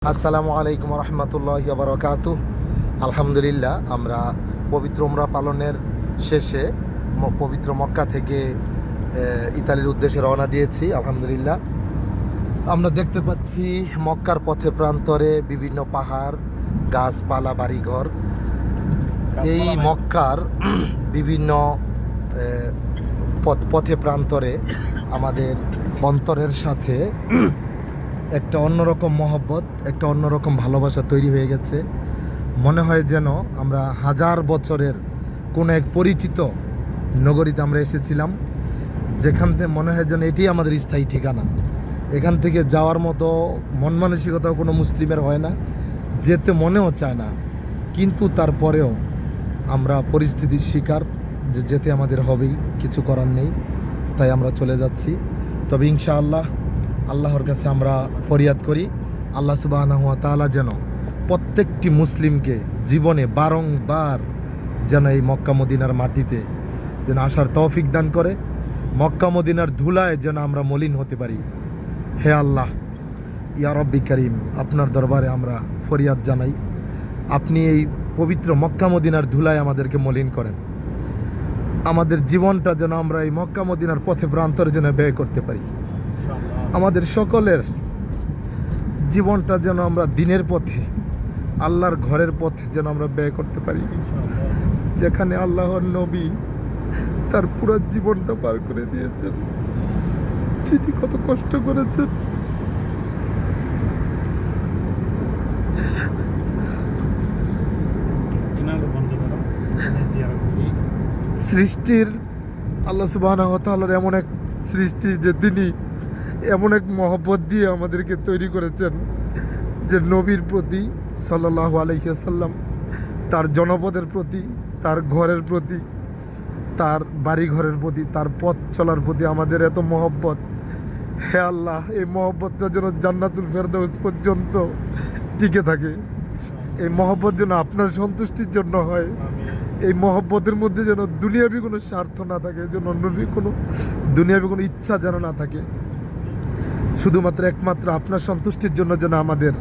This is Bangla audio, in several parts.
আসসালামু আলাইকুম রহমতুল্লাহি ওয়া বারাকাতুহু। আলহামদুলিল্লাহ, আমরা পবিত্র উমরা পালনের শেষে পবিত্র মক্কা থেকে ইতালির উদ্দেশ্যে রওনা দিয়েছি। আলহামদুলিল্লাহ, আমরা দেখতে পাচ্ছি মক্কার পথে প্রান্তরে বিভিন্ন পাহাড়, গাছপালা, বাড়িঘর। এই মক্কার বিভিন্ন পথে প্রান্তরে আমাদের অন্তরের সাথে একটা অন্যরকম মহব্বত, একটা অন্যরকম ভালোবাসা তৈরি হয়ে গেছে। মনে হয় যেন আমরা হাজার বছরের কোনো এক পরিচিত নগরীতে আমরা এসেছিলাম, যেখান থেকে মনে হয় যেন এটি আমাদের স্থায়ী ঠিকানা। এখান থেকে যাওয়ার মতো মন মানসিকতাও কোনো মুসলিমের হয় না, যেতে মনেও চায় না। কিন্তু তারপরেও আমরা পরিস্থিতির শিকার, যে যেতে আমাদের হবেই, কিছু করার নেই, তাই আমরা চলে যাচ্ছি। তবে ইনশাআল্লাহ আল্লাহর কাছে আমরা ফরিয়াদ করি, আল্লাহ সুবহানাহু ওয়া তাআলা যেন প্রত্যেকটি মুসলিমকে জীবনে বারংবার যেন এই মক্কা মদিনার মাটিতে যেন আসার তৌফিক দান করে, মক্কা মদিনার ধুলায় যেন আমরা মলিন হতে পারি। হে আল্লাহ, ইয়া রব্বি করিম, আপনার দরবারে আমরা ফরিয়াদ জানাই, আপনি এই পবিত্র মক্কা মদিনার ধুলায় আমাদেরকে মলিন করেন। আমাদের জীবনটা যেন আমরা এই মক্কা মদিনার পথে প্রান্তরে যেন ব্যয় করতে পারি। আমাদের সকলের জীবনটা যেন আমরা দিনের পথে, আল্লাহর ঘরের পথে যেন আমরা ব্যয় করতে পারি, যেখানে আল্লাহর নবী তার পুরো জীবনটা পার করে দিয়েছেন। তিনি কত কষ্ট করেছেন। সৃষ্টির আল্লাহ সুবহানাহু ওয়া তাআলার এমন এক সৃষ্টি, যে তিনি এমন এক মহব্বত দিয়ে আমাদেরকে তৈরি করেছেন, যে নবীর প্রতি সাল্লাল্লাহু আলাইহি ওয়াসাল্লাম, তার জনপদের প্রতি, তার ঘরের প্রতি, তার বাড়ি ঘরের প্রতি, তার পথ চলার প্রতি আমাদের এত মহব্বত। হে আল্লাহ, এই মহব্বতটা যেন জান্নাতুল ফেরদাউস পর্যন্ত টিকে থাকে। এই মহব্বত যেন আপনার সন্তুষ্টির জন্য হয়। এই মহব্বতের মধ্যে যেন দুনিয়াবি কোনো স্বার্থ না থাকে, যেন দুনিয়াবি কোনো ইচ্ছা যেন না থাকে। শুধুমাত্র একমাত্র আপনার সন্তুষ্টির জন্য যেন আমাদের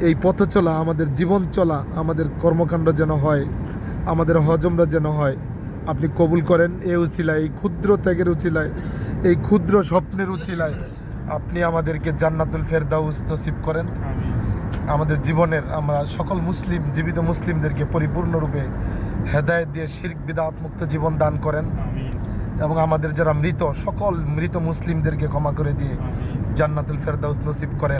এই পথ চলা, আমাদের জীবন চলা, আমাদের কর্মকাণ্ড যেন হয়, আমাদের হজমরা যেন হয়। আপনি কবুল করেন এই উছিলায়, এই ক্ষুদ্র ত্যাগের উছিলায়, এই ক্ষুদ্র স্বপ্নের উছিলায় আপনি আমাদেরকে জান্নাতুল ফেরদাউস নসিব করেন। আমাদের জীবনের আমরা সকল মুসলিম, জীবিত মুসলিমদেরকে পরিপূর্ণরূপে হেদায়েত দিয়ে শিরক বিদআত মুক্ত জীবন দান করেন, এবং আমাদের যারা মৃত, সকল মৃত মুসলিমদেরকে ক্ষমা করে দিয়ে জান্নাতুল ফেরদাউস নসিব করেন।